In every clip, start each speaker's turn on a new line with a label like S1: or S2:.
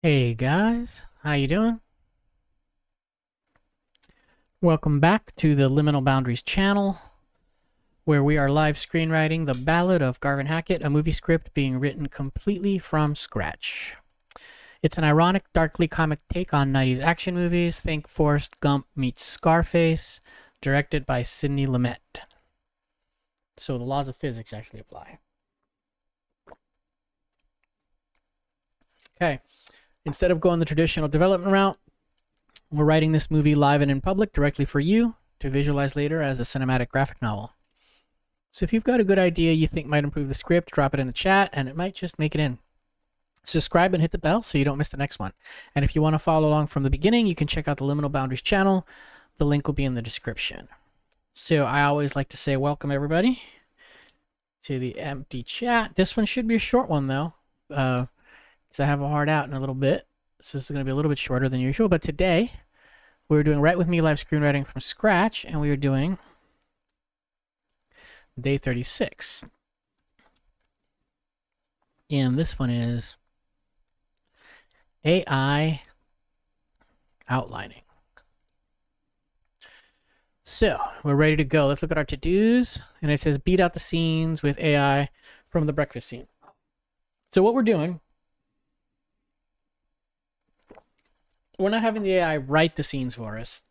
S1: Hey guys, how you doing? Welcome back to the Liminal Boundaries Channel, where we are live screenwriting The Ballad of Garvin Hackett, a movie script being written completely from scratch. It's an ironic, darkly comic take on 90s action movies. Think Forrest Gump meets Scarface, directed by Sidney Lumet. So the laws of physics actually apply. Okay, instead of going the traditional development route, we're writing this movie live and in public directly for you to visualize later as a cinematic graphic novel. So if you've got a good idea you think might improve the script, drop it in the chat and it might just make it in. Subscribe and hit the bell so you don't miss the next one. And if you want to follow along from the beginning, you can check out the Liminal Boundaries channel. The link will be in the description. So I always like to say welcome everybody to the empty chat. This one should be a short one though, because I have a hard out in a little bit. So this is going to be a little bit shorter than usual. But today, we're doing Write With Me live screenwriting from scratch, and we are doing Day 36. And this one is AI outlining. So we're ready to go. Let's look at our to-dos. And it says beat out the scenes with AI from the breakfast scene. So what we're doing, we're not having the AI write the scenes for us,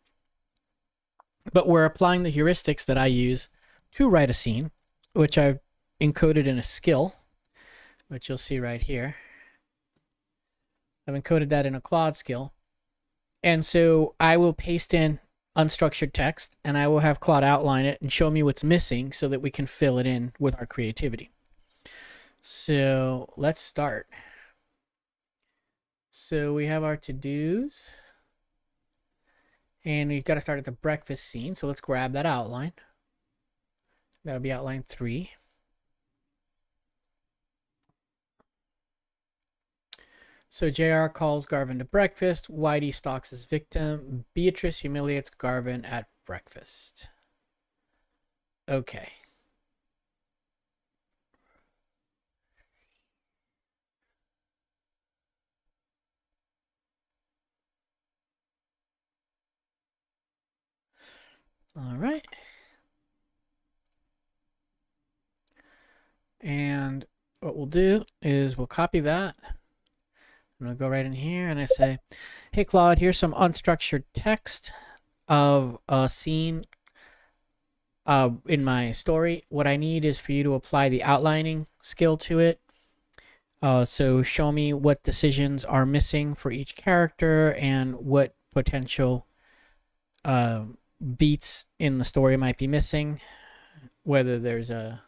S1: but we're applying the heuristics that I use to write a scene, which I've encoded in a skill, which you'll see right here. I've encoded that in a Claude skill. And so I will paste in unstructured text and I will have Claude outline it and show me what's missing so that we can fill it in with our creativity. So let's start. So we have our to-dos. And we've got to start at the breakfast scene. So let's grab that outline. That would be outline 3. So JR calls Garvin to breakfast. Whitey stalks his victim. Beatrice humiliates Garvin at breakfast. Okay. All right. And what we'll do is we'll copy that. I'm going to go right in here and I say, hey, Claude, here's some unstructured text of a scene in my story. What I need is for you to apply the outlining skill to it. So show me what decisions are missing for each character and what potential beats in the story might be missing, whether there's a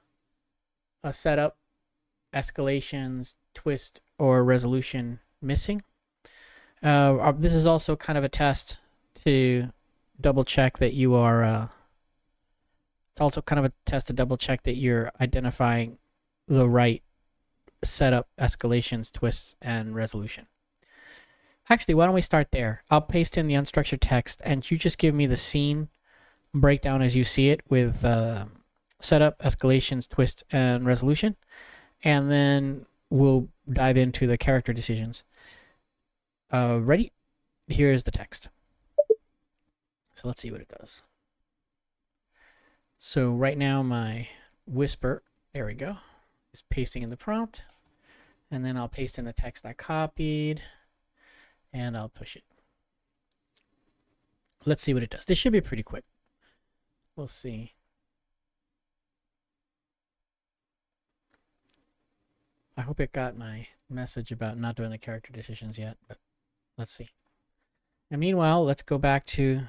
S1: setup, escalations, twist, or resolution missing. This is also kind of a test to double check that you are it's also kind of a test to double check that you're identifying the right setup, escalations, twists, and resolution. Actually, why don't we start there? I'll paste in the unstructured text and you just give me the scene breakdown as you see it with setup, escalations, twist, and resolution. And then we'll dive into the character decisions. Ready? Here's the text. So let's see what it does. So right now my whisper, there we go, is pasting in the prompt. And then I'll paste in the text I copied and I'll push it. Let's see what it does. This should be pretty quick. We'll see. I hope it got my message about not doing the character decisions yet, but let's see. And meanwhile, let's go back to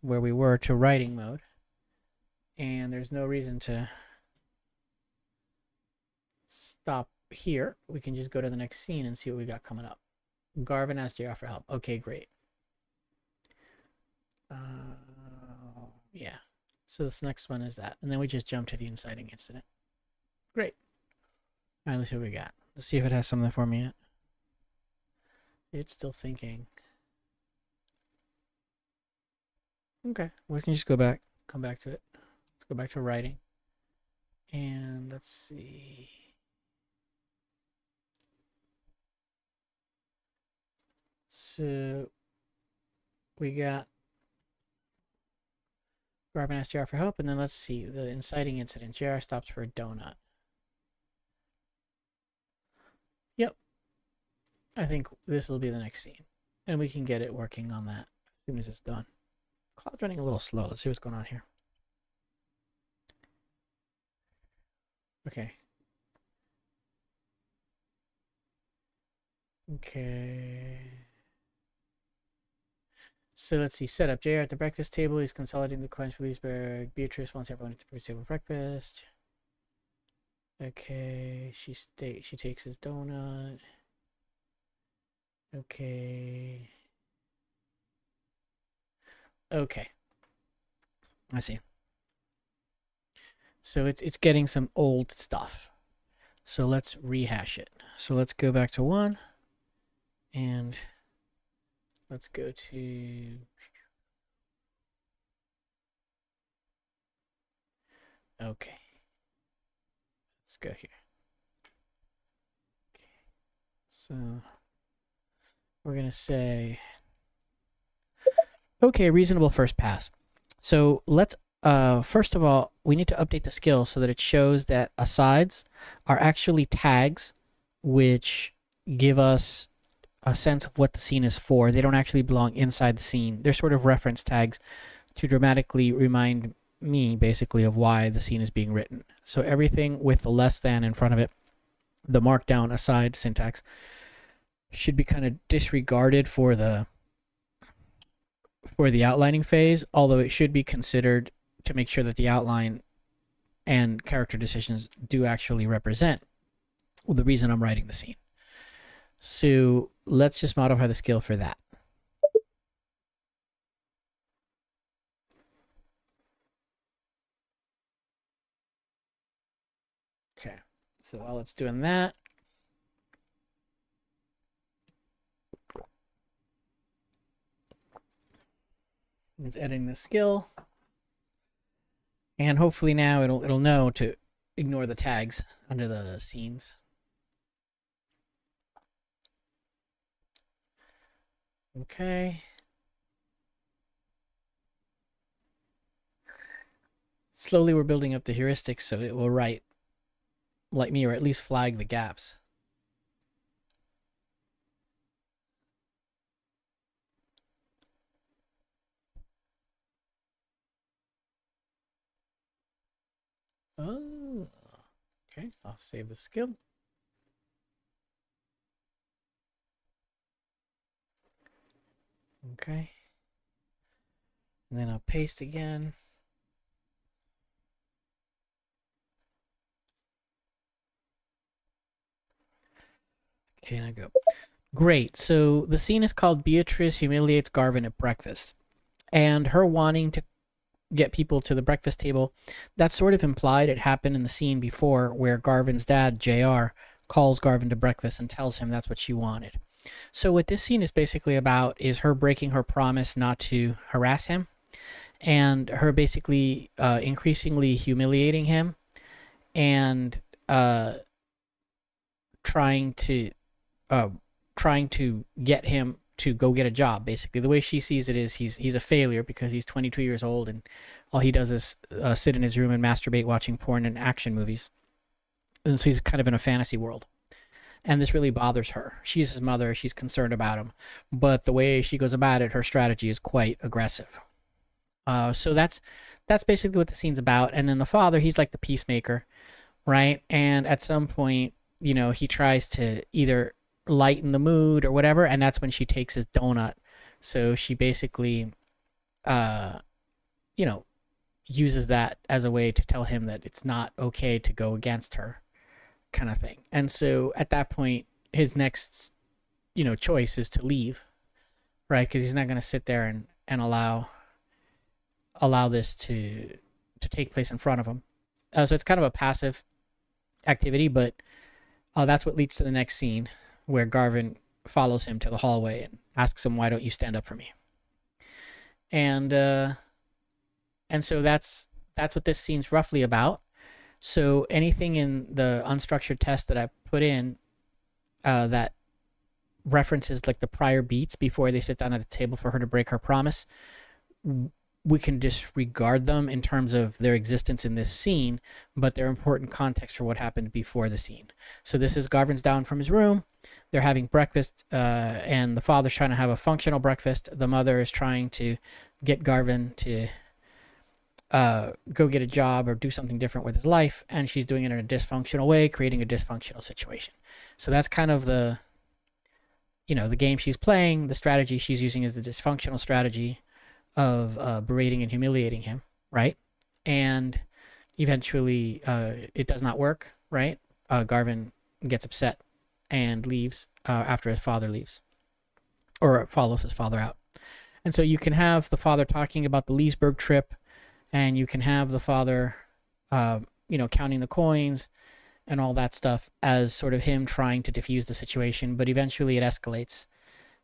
S1: where we were, to writing mode. And there's no reason to stop here. We can just go to the next scene and see what we got coming up. Garvin asks JR for help. Okay, great. Yeah. So this next one is that. And then we just jump to the inciting incident. Great. All right, let's see what we got. Let's see if it has something for me yet. It's still thinking. Okay, we can just go back, come back to it. Let's go back to writing. And let's see. So we got Garvin asks JR for help, and then let's see the inciting incident. JR stops for a donut. Yep. I think this will be the next scene. And we can get it working on that as soon as it's done. Cloud's running a little slow. Let's see what's going on here. Okay. Okay. So let's see. Setup. JR at the breakfast table. He's consolidating the coins for Leesburg. Beatrice wants everyone at the breakfast table for breakfast. Okay. She takes his donut. Okay. Okay. I see. So it's getting some old stuff. So let's rehash it. So let's go back to 1 and let's go to okay. Let's go here. Okay. So we're going to say okay, reasonable first pass. So let's first of all, we need to update the skill so that it shows that asides are actually tags which give us a sense of what the scene is for. They don't actually belong inside the scene. They're sort of reference tags to dramatically remind me basically of why the scene is being written. So everything with the less than in front of it, the markdown aside syntax, should be kind of disregarded for the outlining phase, although it should be considered to make sure that the outline and character decisions do actually represent the reason I'm writing the scene. So let's just modify the skill for that. Okay, so while it's doing that, it's editing the skill, and hopefully now it'll know to ignore the tags under the scenes. Okay. Slowly we're building up the heuristics so it will write like me, or at least flag the gaps. Oh, okay. I'll save the skill. Okay. And then I'll paste again. Okay, now go. Great. So the scene is called Beatrice Humiliates Garvin at Breakfast. And her wanting to get people to the breakfast table, that's sort of implied. It happened in the scene before where Garvin's dad, JR, calls Garvin to breakfast and tells him that's what she wanted. So what this scene is basically about is her breaking her promise not to harass him, and her basically increasingly humiliating him, and trying to get him to go get a job. Basically, the way she sees it is he's a failure because he's 22 years old and all he does is sit in his room and masturbate watching porn and action movies. And so he's kind of in a fantasy world. And this really bothers her. She's his mother. She's concerned about him. But the way she goes about it, her strategy is quite aggressive. So that's basically what the scene's about. And then the father, he's like the peacemaker, right? And at some point, he tries to either lighten the mood or whatever, and that's when she takes his donut. So she basically, uses that as a way to tell him that it's not okay to go against her, kind of thing. And so at that point, his next, choice is to leave, right? Because he's not going to sit there and allow this to take place in front of him. So it's kind of a passive activity, but that's what leads to the next scene, where Garvin follows him to the hallway and asks him, "Why don't you stand up for me?" And so that's what this scene's roughly about. So anything in the unstructured test that I put in that references like the prior beats before they sit down at the table for her to break her promise, we can disregard them in terms of their existence in this scene, but they're important context for what happened before the scene. So this is Garvin's down from his room. They're having breakfast, and the father's trying to have a functional breakfast. The mother is trying to get Garvin to go get a job or do something different with his life, and she's doing it in a dysfunctional way, creating a dysfunctional situation. So that's kind of the game she's playing. The strategy she's using is the dysfunctional strategy of berating and humiliating him, right? And eventually it does not work, right? Garvin gets upset and leaves after his father leaves, or follows his father out. And so you can have the father talking about the Leesburg trip, and you can have the father counting the coins and all that stuff as sort of him trying to diffuse the situation, but eventually it escalates,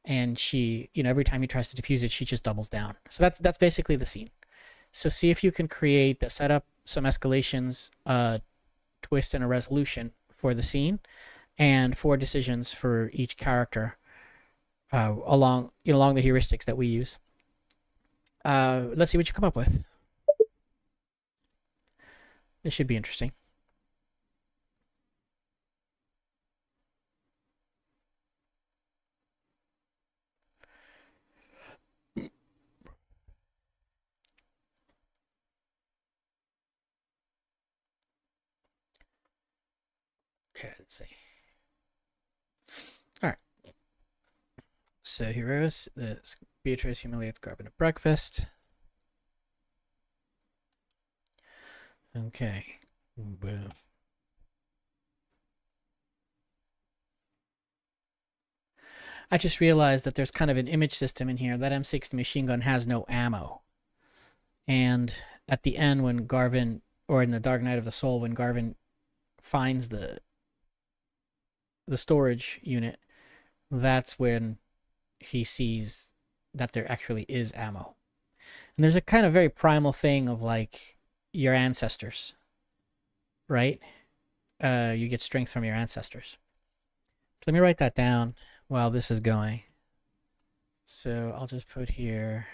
S1: and she, every time he tries to diffuse it, she just doubles down. So that's basically the scene. So see if you can create the setup, some escalations, twist, and a resolution for the scene, and 4 decisions for each character along the heuristics that we use. Let's see what you come up with. This should be interesting. Okay, let's see. All right. So here is this. Beatrice humiliates Garvin at breakfast. Okay. Boom. I just realized that there's kind of an image system in here. That M60 machine gun has no ammo. And at the end, when Garvin, or in the Dark Night of the Soul, when Garvin finds the storage unit, that's when he sees that there actually is ammo. And there's a kind of very primal thing of like your ancestors, right? You get strength from your ancestors. So let me write that down while this is going. So I'll just put here.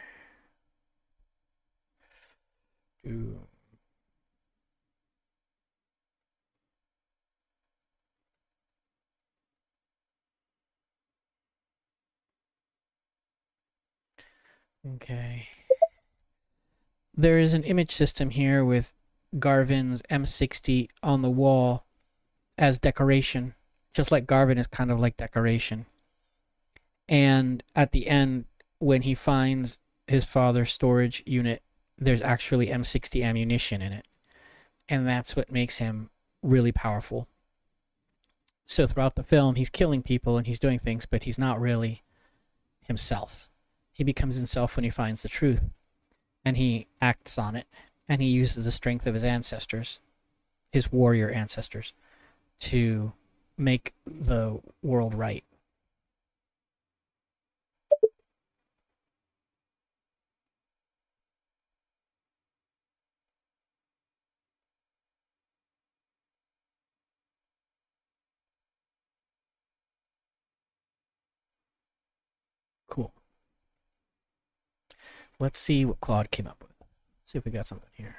S1: Ooh. Okay. There is an image system here with Garvin's M60 on the wall as decoration, just like Garvin is kind of like decoration. And at the end, when he finds his father's storage unit, there's actually M60 ammunition in it. And that's what makes him really powerful. So throughout the film, he's killing people and he's doing things, but he's not really himself. He becomes himself when he finds the truth, and he acts on it, and he uses the strength of his ancestors, his warrior ancestors, to make the world right. Cool. Let's see what Claude came up with. See if we got something here.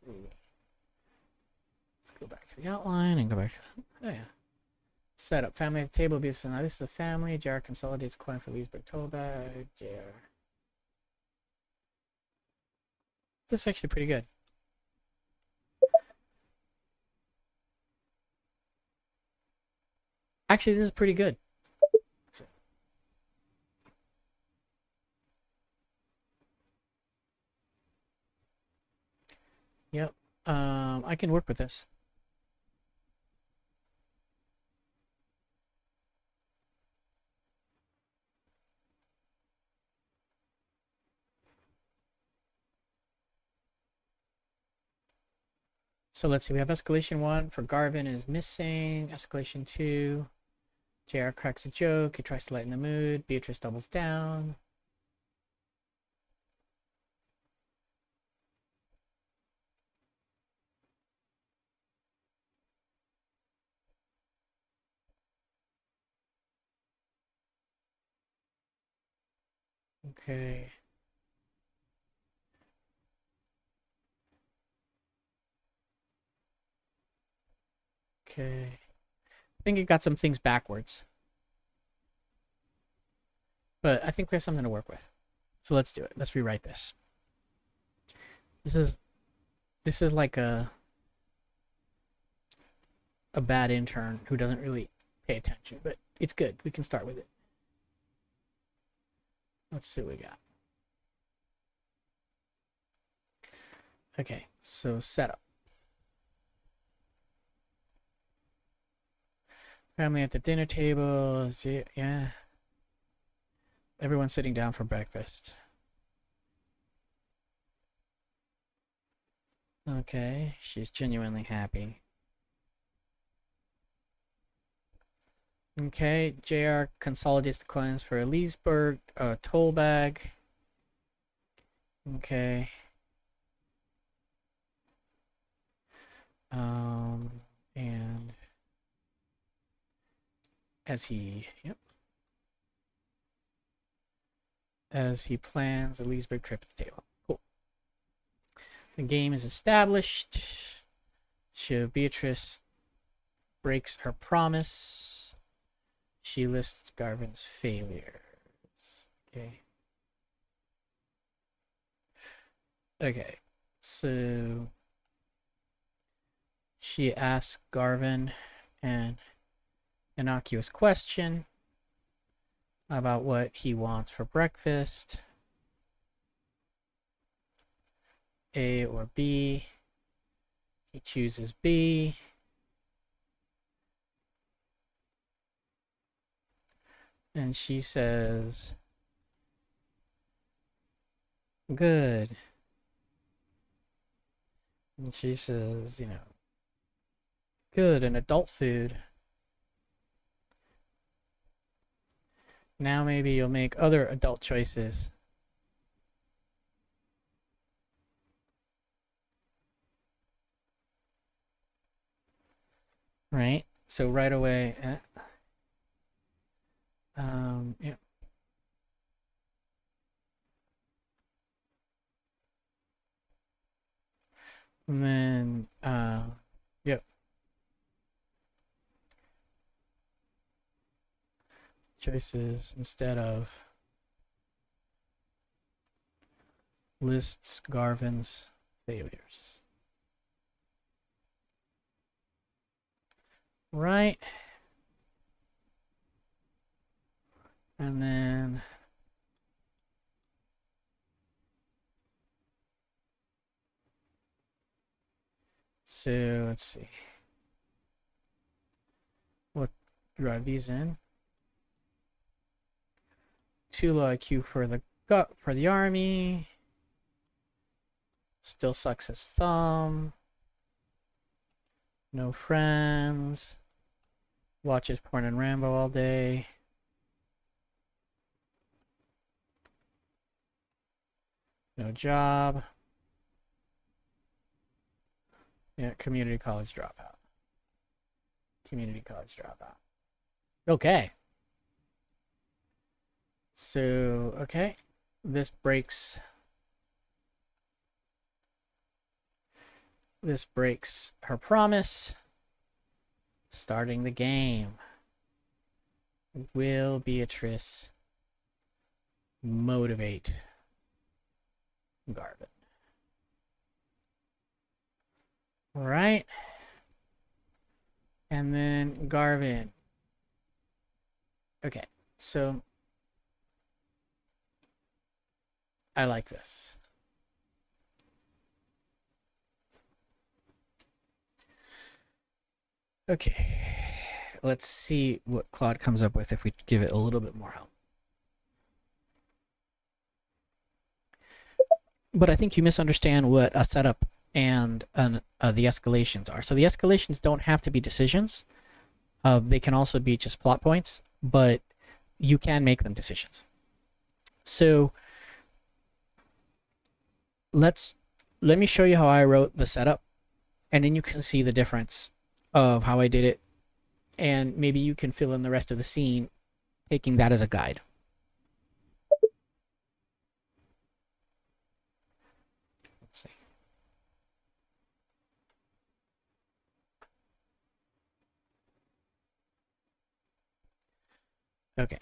S1: Let's go back to the outline and go back to, oh yeah. Setup. Family at the table. So now this is a family. JR consolidates coin for Leesburg toll bag. JR. This is actually pretty good. Actually, this is pretty good. Yep. I can work with this. So let's see. We have escalation 1 for Garvin is missing. Escalation 2. JR cracks a joke. He tries to lighten the mood. Beatrice doubles down. Okay. Okay. I think it got some things backwards. But I think we have something to work with. So let's do it. Let's rewrite this. This is like a bad intern who doesn't really pay attention, but it's good. We can start with it. Let's see what we got. Okay, so setup. Family at the dinner table. Yeah. Everyone's sitting down for breakfast. Okay, she's genuinely happy. Okay, JR consolidates the coins for a Leesburg toll bag. Okay. And as he plans the Leesburg trip to the table. Cool. The game is established. Beatrice breaks her promise. She lists Garvin's failures. Okay. Okay. So she asks Garvin an innocuous question about what he wants for breakfast. A or B. He chooses B. And she says, good. And she says, good, and adult food. Now maybe you'll make other adult choices. Right? So right away, yeah. And then, yep. Choices instead of lists Garvin's failures. Right. And then so let's see. What drive these in? Too low IQ for the army. Still sucks his thumb. No friends. Watches porn and Rambo all day. No job. Yeah, community college dropout. Community college dropout. Okay. So, okay. This breaks her promise. Starting the game. Will Beatrice motivate Garvin? All right. And then Garvin. Okay, so I like this. Okay, let's see what Claude comes up with if we give it a little bit more help. But I think you misunderstand what a setup and the escalations are. So the escalations don't have to be decisions. They can also be just plot points, but you can make them decisions. So let me show you how I wrote the setup, and then you can see the difference of how I did it, and maybe you can fill in the rest of the scene taking that as a guide. Okay,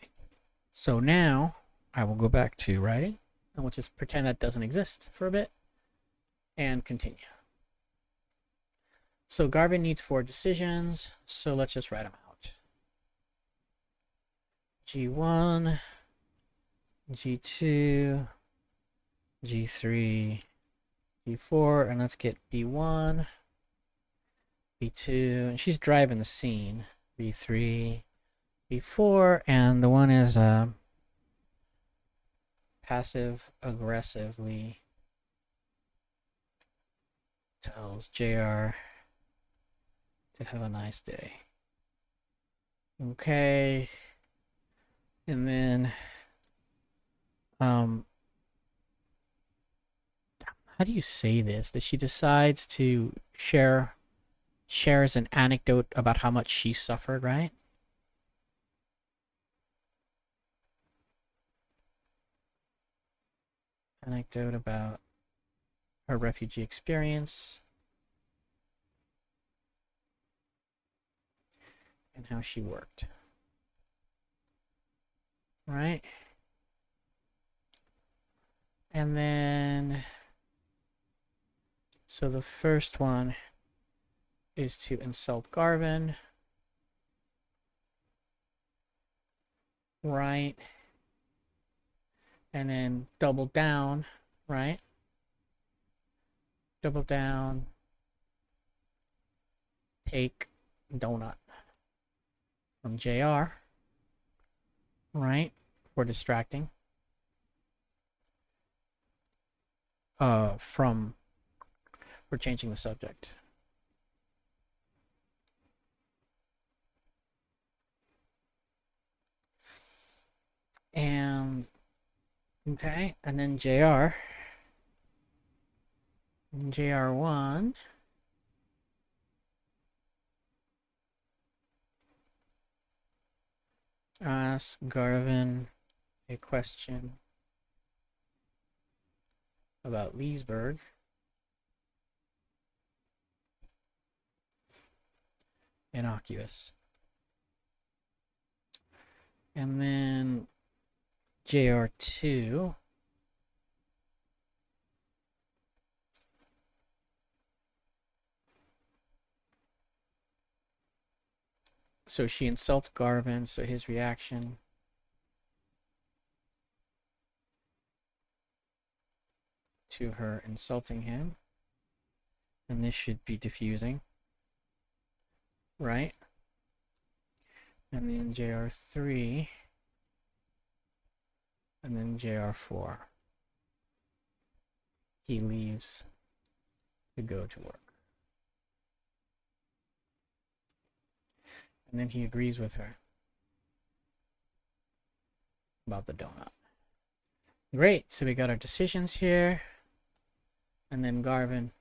S1: so now I will go back to writing, and we'll just pretend that doesn't exist for a bit, and continue. So Garvin needs 4 decisions, so let's just write them out. G1, G2, G3, G4, and let's get B1, B2, and she's driving the scene. B3, B4, and the one is passive aggressively tells JR to have a nice day. Okay. And then how do you say this? That she decides to shares an anecdote about how much she suffered, right? Anecdote about her refugee experience and how she worked. Right? And then, so the first one is to insult Garvin. Right? And then double down, right? Double down, take donut from JR, right? For distracting. For changing the subject. And okay, and then JR1 asks Garvin a question about Leesburg. Innocuous. And then JR2 so she insults Garvin, so his reaction to her insulting him, and this should be diffusing, right? And then JR3 and then JR4. He leaves to go to work. And then he agrees with her about the donut. Great, so we got our decisions here. And then Garvin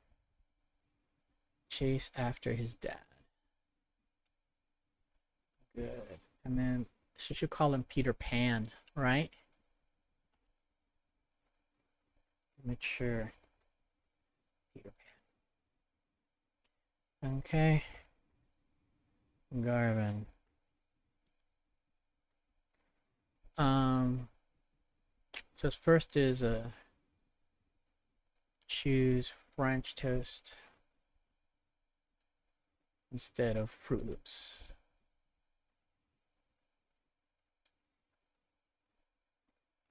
S1: chase after his dad. Good. And then she should call him Peter Pan, right? Make sure. Peter Pan. Okay. Garvin. So first is choose French toast instead of Fruit Loops.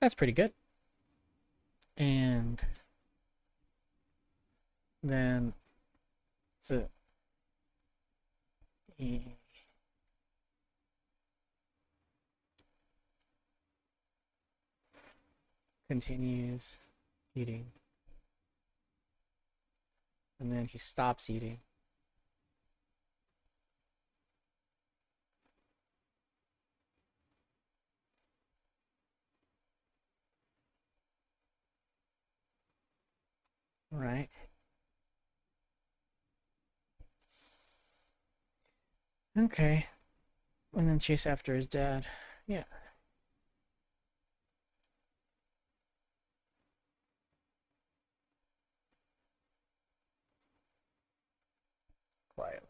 S1: That's pretty good. And then he continues eating. And then he stops eating. Right. Okay. And then chase after his dad. Yeah. Quietly.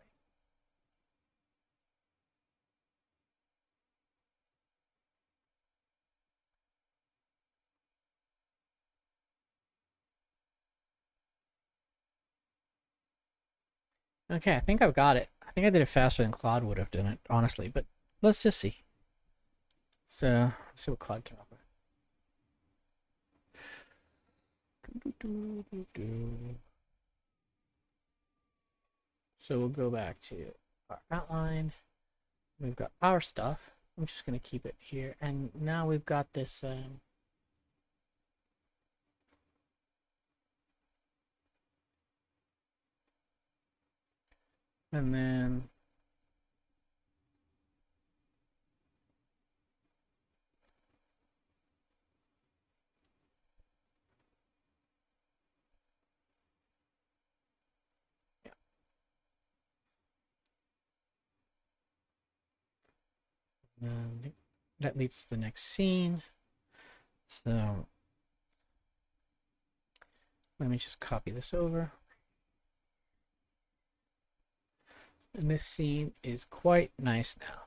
S1: Okay, I think I've got it. I think I did it faster than Claude would have done it, honestly, but let's just see. So, let's see what Claude came up with. So we'll go back to our outline. We've got our stuff. I'm just going to keep it here. And now we've got this... and then... yeah. And that leads to the next scene. So let me just copy this over. And this scene is quite nice now.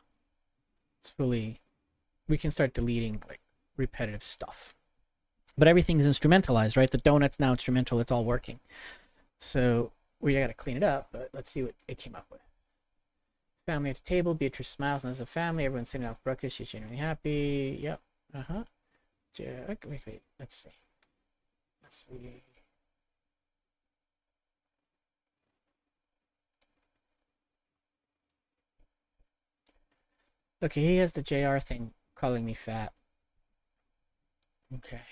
S1: It's fully, we can start deleting like repetitive stuff. But everything's instrumentalized, right? The donut's now instrumental, it's all working. So we gotta clean it up, but let's see what it came up with. Family at the table, Beatrice smiles, and as a family, everyone's sitting down for breakfast, she's genuinely happy. Yep. Wait, let's see. Okay, he has the JR thing calling me fat. Okay.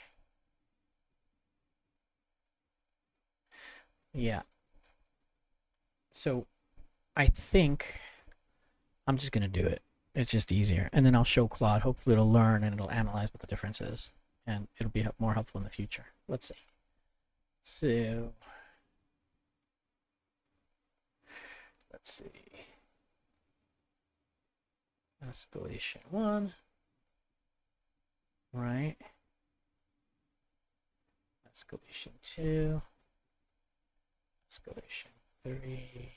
S1: Yeah. So I think I'm just gonna do it. It's just easier. And then I'll show Claude. Hopefully it'll learn and it'll analyze what the difference is. And it'll be more helpful in the future. Let's see. So let's see. Escalation 1. Right. Escalation 2. Escalation 3.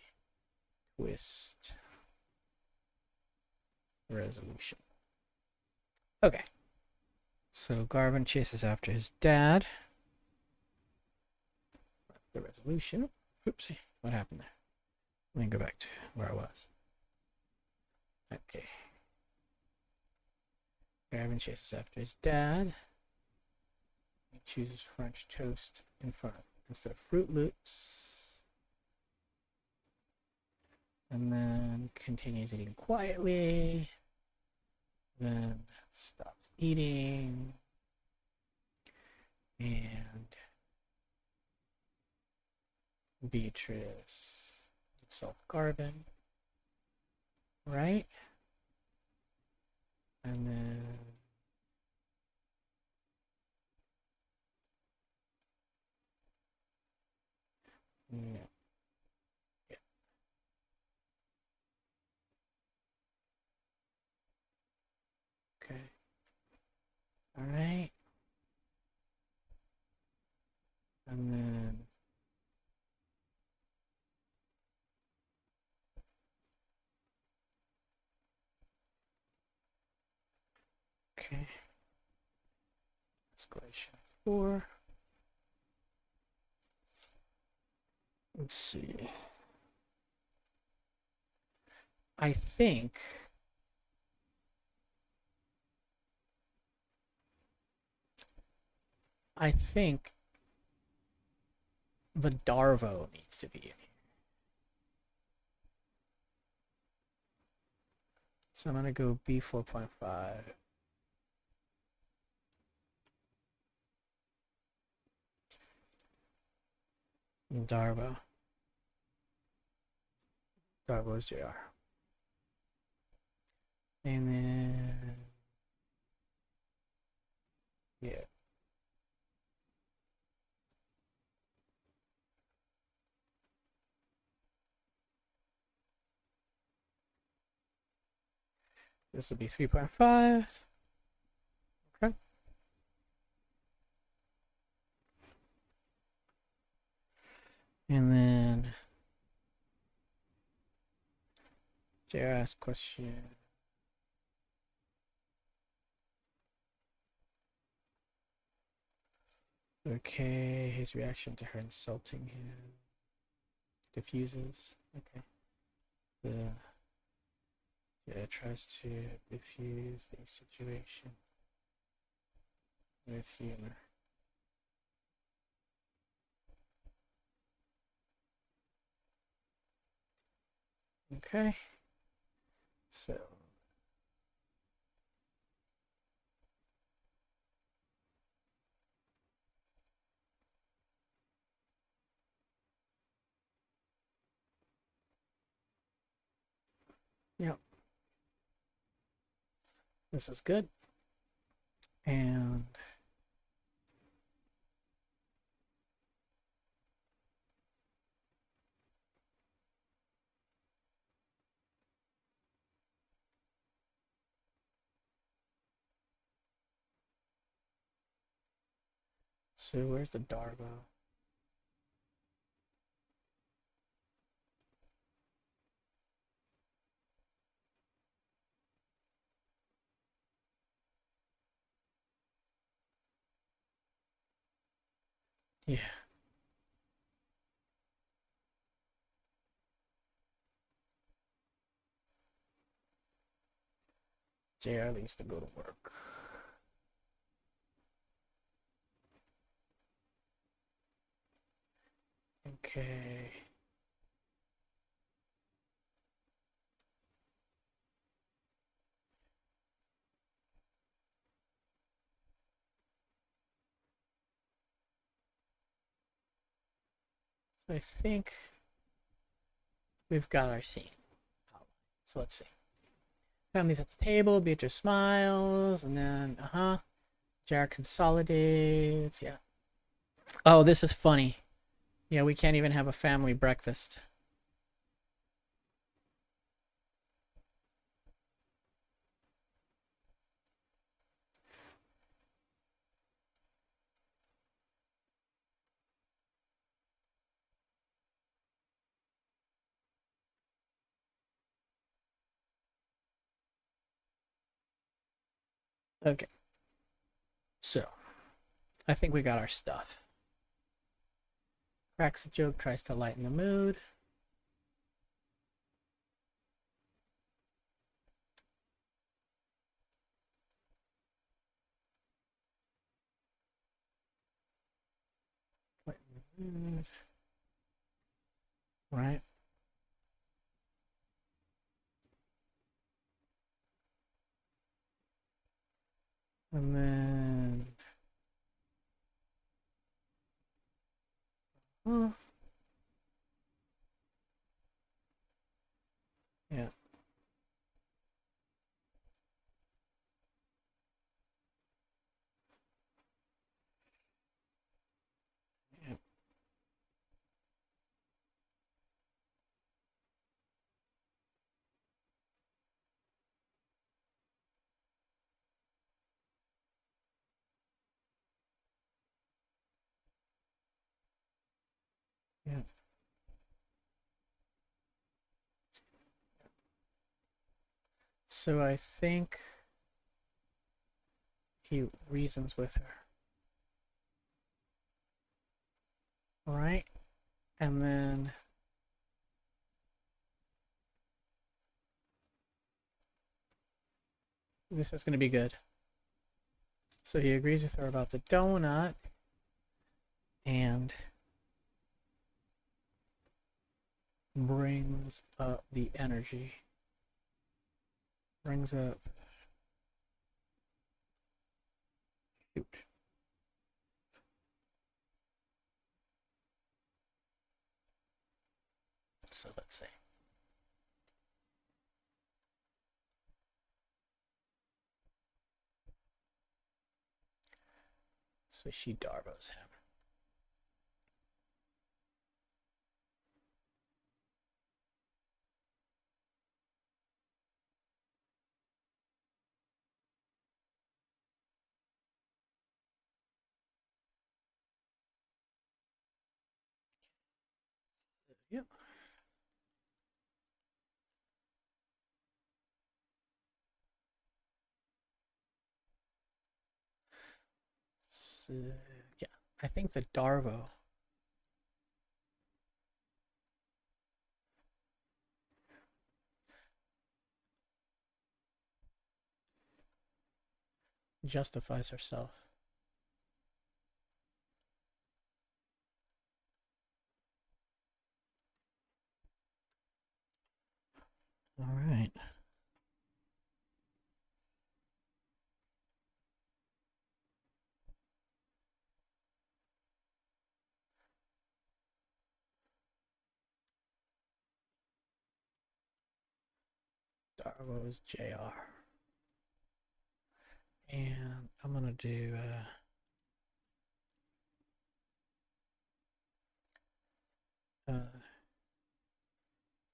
S1: Twist. Resolution. Okay. So Garvin chases after his dad. The resolution. Oopsie. What happened there? Let me go back to where I was. Okay. Garvin chases after his dad. He chooses French toast instead of Fruit Loops. And then continues eating quietly. Then stops eating. And Beatrice insults Garvin. Right? And then yeah. Okay. All right. And then okay. Escalation 4. Let's see. I think the Darvo needs to be in here. So I'm gonna go B4.5. Darvo. Darvo is JR. And then yeah. This will be 3.5. Okay. And then JR asks question. Okay, his reaction to her insulting him diffuses. Okay. Yeah, it tries to diffuse the situation with humor. Okay. So yeah, this is good. And so where's the Darvo? Yeah. JR leaves to go to work. Okay. So I think we've got our scene. So let's see. Family's at the table, Beatrice smiles, and then, JR consolidates. Yeah. Oh, this is funny. Yeah, we can't even have a family breakfast. Okay. So, I think we got our stuff. Cracks a joke, tries to lighten the mood. Lighten the mood. Right? And then... Oh. Yeah. Yeah. Yeah. So I think he reasons with her. Right? And then this is going to be good. So he agrees with her about the donut and brings up the energy. Brings up. Shoot. So let's see. So she Darvos him. Yep. So, yeah, I think the Darvo justifies herself. All right. Darlo's JR. And I'm going to do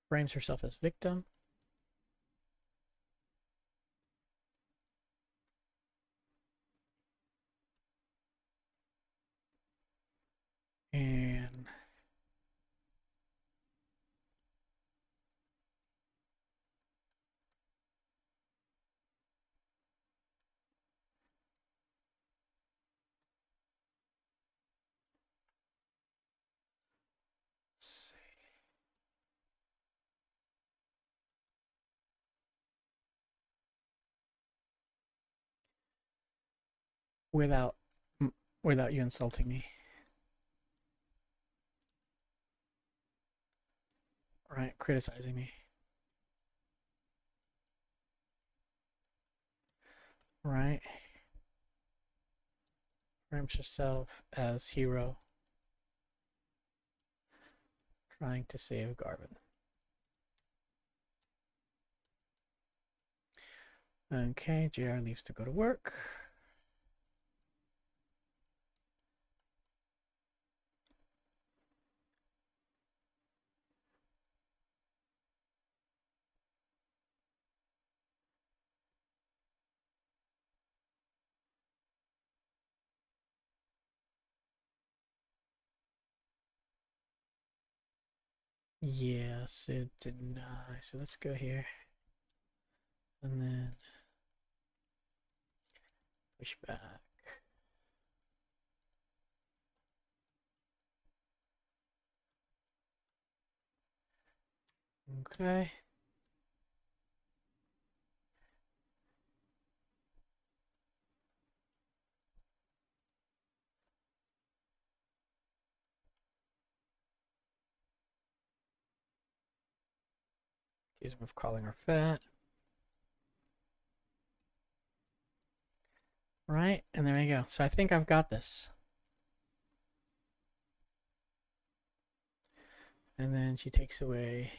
S1: frames herself as victim. And let's see. Without you insulting me. Right, criticizing me. Right. Frames herself as hero. Trying to save Garvin. Okay, JR leaves to go to work. Yes, it deny. So let's go here. And then push back. Okay. Accuse him of calling her fat. Right, and there we go. So I think I've got this. And then she takes away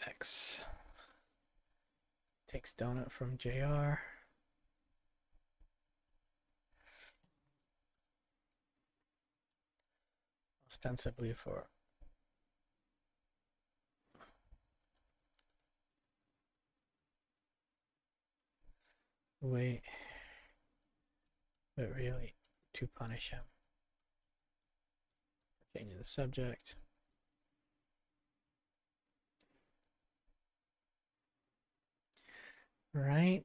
S1: X. Takes donut from JR. Ostensibly for wait, but really to punish him. Change the subject. Right.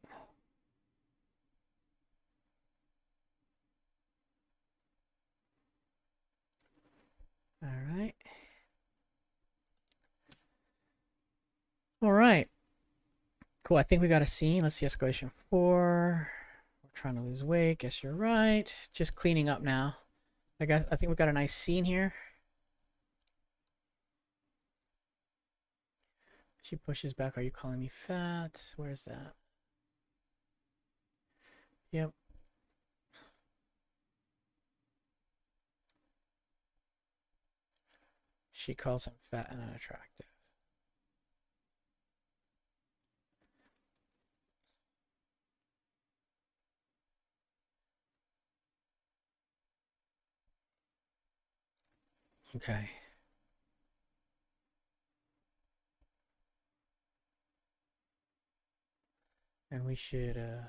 S1: All right. All right. Cool. I think we got a scene. Let's see, escalation 4. We're trying to lose weight. Guess you're right. Just cleaning up now. I think we got a nice scene here. She pushes back. Are you calling me fat? Where's that? Yep. She calls him fat and unattractive. Okay. And we should yeah.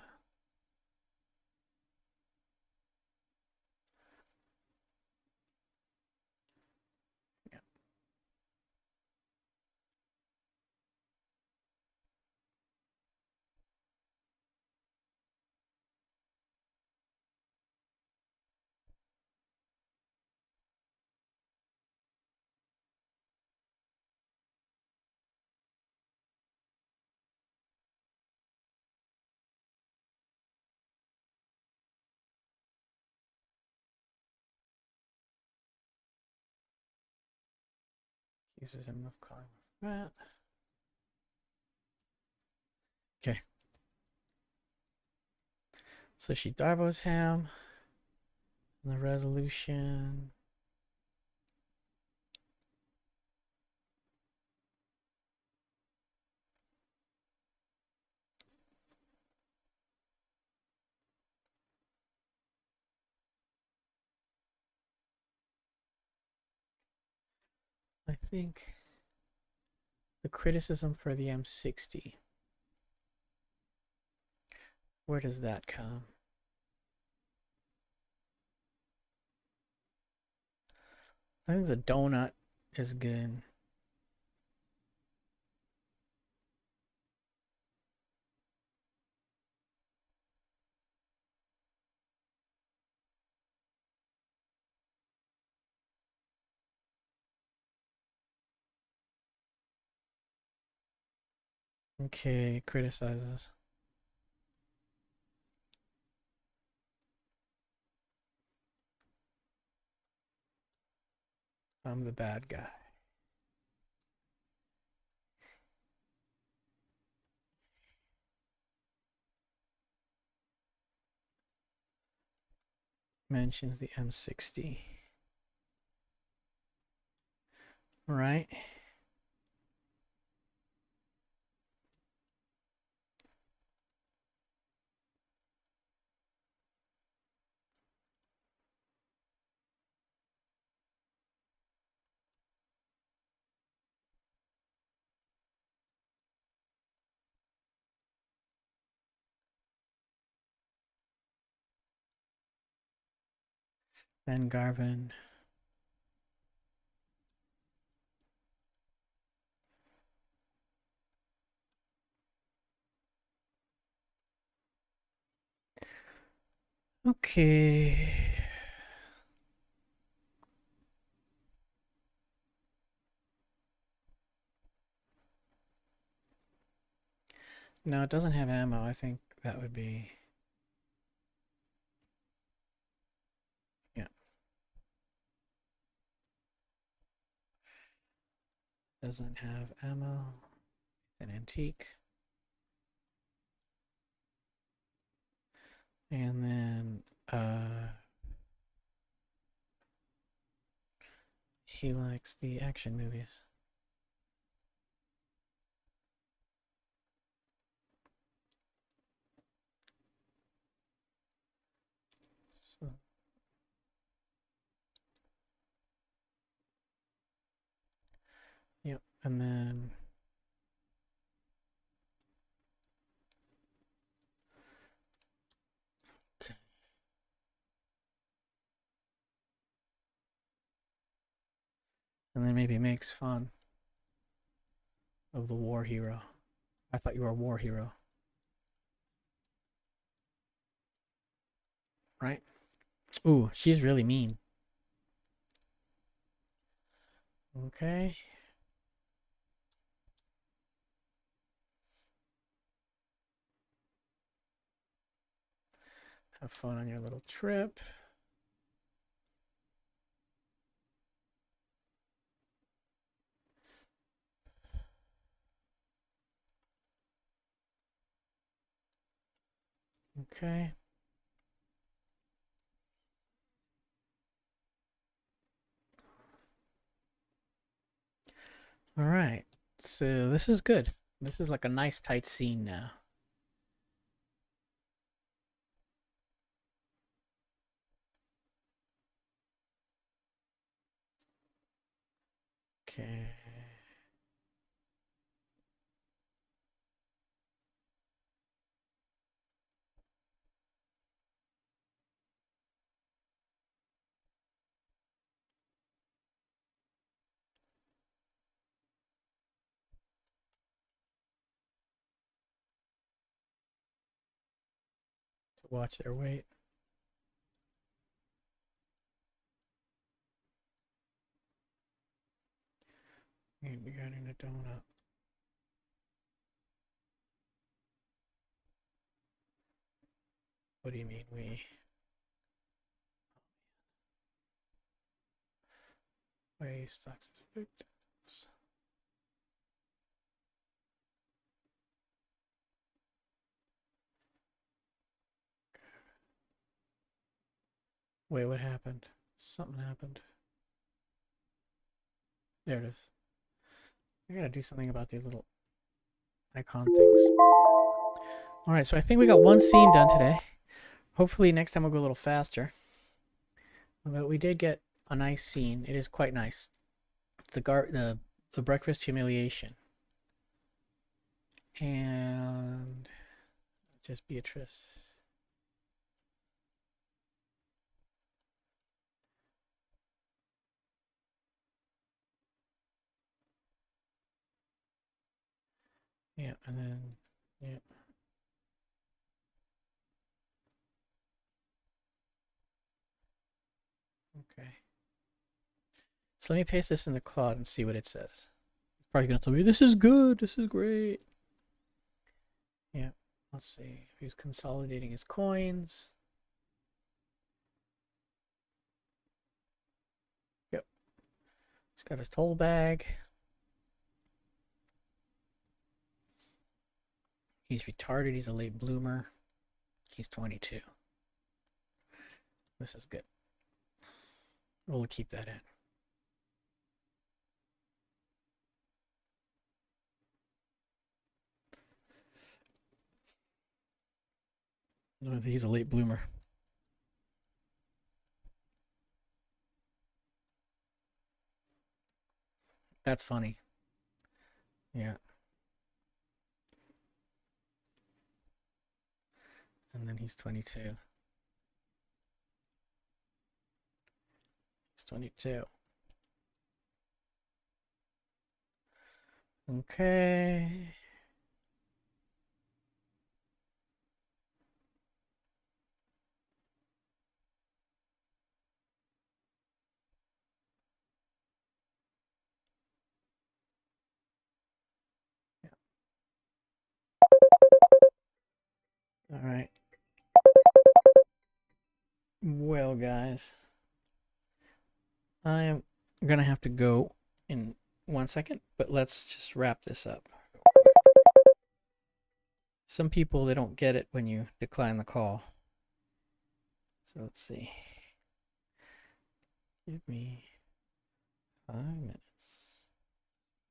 S1: Accuses him of calling him fat. Okay. So she Darbo's him. And the resolution. I think the criticism for the M60. Where does that come? I think the donut is good. Okay, criticizes. I'm the bad guy. Mentions the M60. Right. Then Garvin. Okay. No, it doesn't have ammo. I think that would be... Yeah. Doesn't have ammo. An antique. And then he likes the action movies. So yep, and then okay. And then maybe makes fun of the war hero. I thought you were a war hero. Right? Ooh, she's really mean. Okay. Have fun on your little trip. Okay. All right. So this is good. This is like a nice tight scene now. Okay. To watch their weight. Regarding the donut. What do you mean we? Waste toxic victims. Wait, what happened? Something happened. There it is. I gotta do something about these little icon things. All right, so I think we got one scene done today. Hopefully next time we'll go a little faster. But we did get a nice scene. It is quite nice. The breakfast humiliation. And just Beatrice. Yeah, and then yeah. Okay. So let me paste this in the cloud and see what it says. It's probably gonna tell me this is good, this is great. Yeah. Let's see. If he's consolidating his coins. Yep. He's got his toll bag. He's retarded. He's a late bloomer. He's 22. This is good. We'll keep that in. He's a late bloomer. That's funny. Yeah. And then he's 22. He's 22. Okay. Yeah. All right. Well, guys, I am gonna have to go in 1 second, but let's just wrap this up. Some people, they don't get it when you decline the call. So let's see. Give me 5 minutes.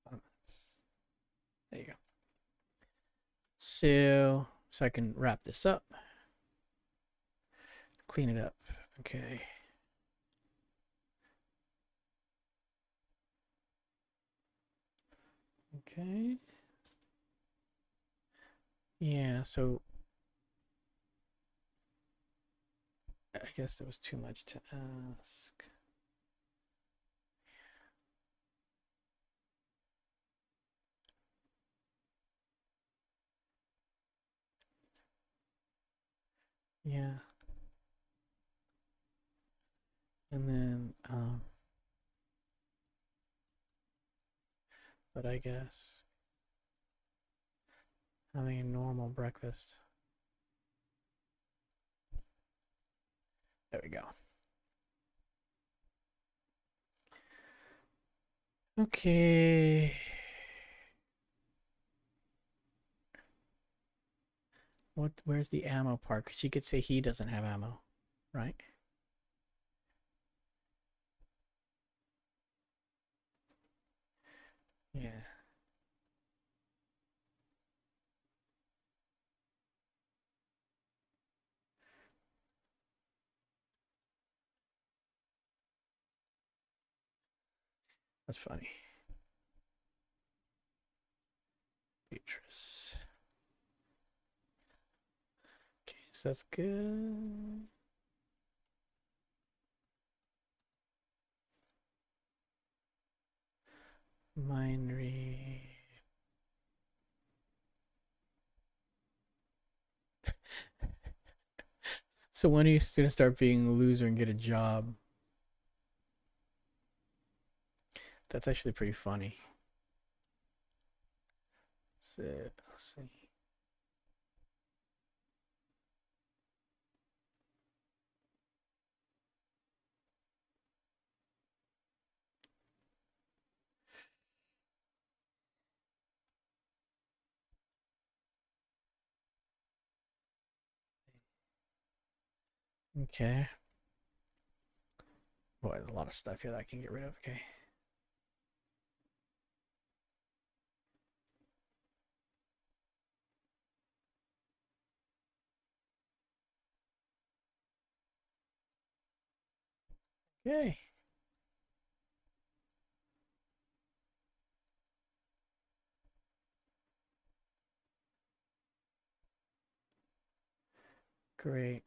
S1: 5 minutes. There you go. So I can wrap this up. Clean it up. Okay. Okay. Yeah, so I guess there was too much to ask. Yeah. And then, but I guess having a normal breakfast. There we go. Okay. Where's the ammo part? Because she could say he doesn't have ammo, right? Yeah. That's funny. Beatrice. Okay, so that's good. Mind read. So when are you gonna start being a loser and get a job? That's actually pretty funny. Let's see. Okay. Boy, there's a lot of stuff here that I can get rid of. Okay. Okay. Great.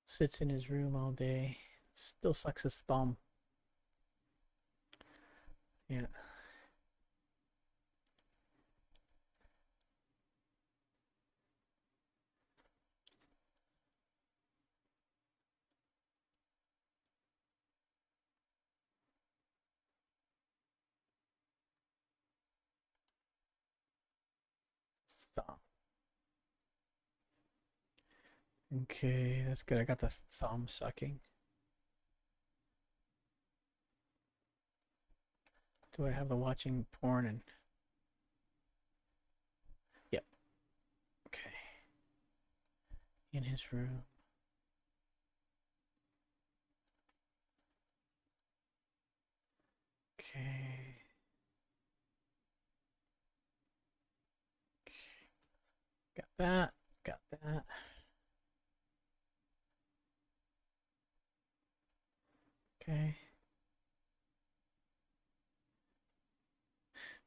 S1: Sits in his room all day. Still sucks his thumb. Yeah. Thumb. Okay, that's good. I got the thumb sucking. Do I have the watching porn and... Yep. Okay. In his room. Okay. Got that. Got that. Okay.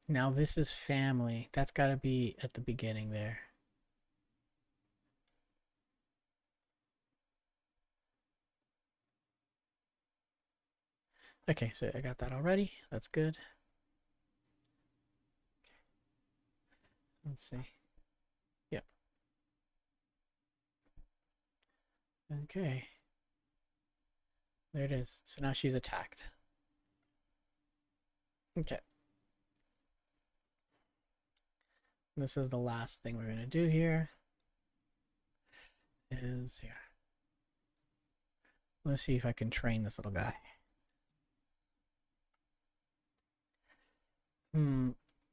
S1: Now this is family. That's got to be at the beginning there. Okay, so I got that already. That's good. Let's see. Yep. Okay. There it is. So now she's attacked. Okay. This is the last thing we're going to do here. Is here. Let's see if I can train this little guy.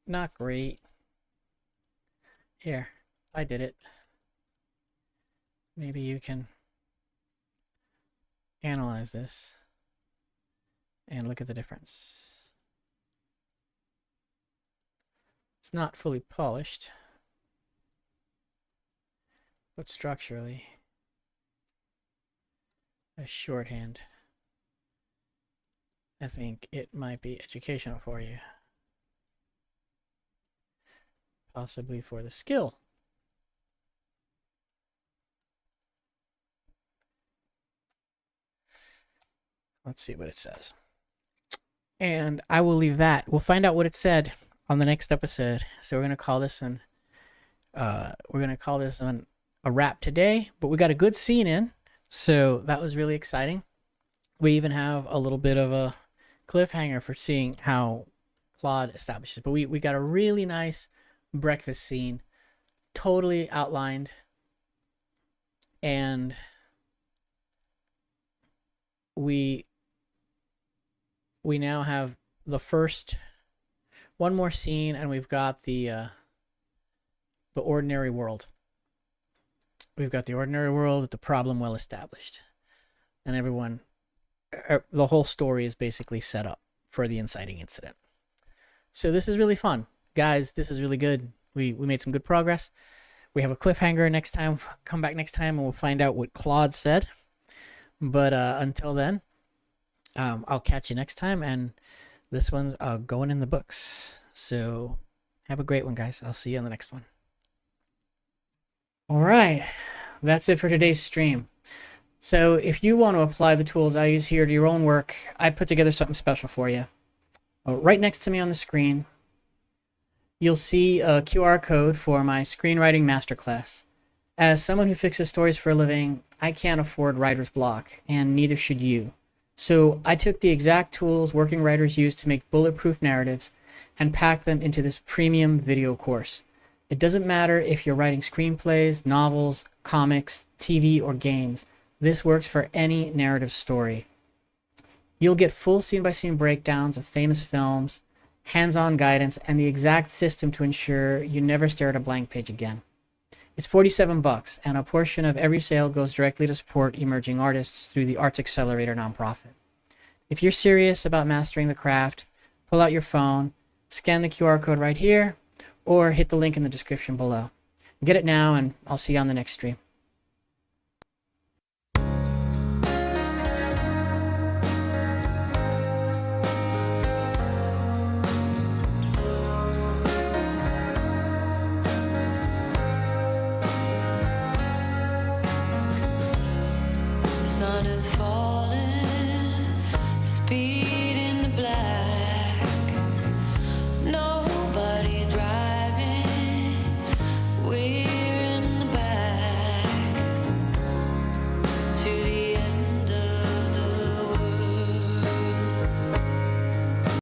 S1: Not great. Here, I did it. Maybe you can analyze this and look at the difference. It's not fully polished, but structurally, a shorthand, I think it might be educational for you. Possibly for the skill. Let's see what it says. And I will leave that. We'll find out what it said on the next episode. So we're going to call this one, a wrap today, but we got a good scene in. So that was really exciting. We even have a little bit of a cliffhanger for seeing how Claude establishes. But we got a really nice breakfast scene, totally outlined, and we now have the first one more scene, and we've got the ordinary world. We've got the ordinary world with the problem well established, and everyone, the whole story is basically set up for the inciting incident. So this is really fun. Guys, this is really good. We made some good progress. We have a cliffhanger next time. Come back next time and we'll find out what Claude said. But until then, I'll catch you next time. And this one's going in the books. So have a great one, guys. I'll see you on the next one. All right. That's it for today's stream. So if you want to apply the tools I use here to your own work, I put together something special for you. Right next to me on the screen, you'll see a QR code for my screenwriting masterclass. As someone who fixes stories for a living, I can't afford writer's block, and neither should you. So I took the exact tools working writers use to make bulletproof narratives and packed them into this premium video course. It doesn't matter if you're writing screenplays, novels, comics, TV, or games. This works for any narrative story. You'll get full scene-by-scene breakdowns of famous films, hands-on guidance, and the exact system to ensure you never stare at a blank page again. It's $47, and a portion of every sale goes directly to support emerging artists through the Arts Accelerator nonprofit. If you're serious about mastering the craft, pull out your phone, scan the QR code right here, or hit the link in the description below. Get it now, and I'll see you on the next stream.
S2: Sun is falling.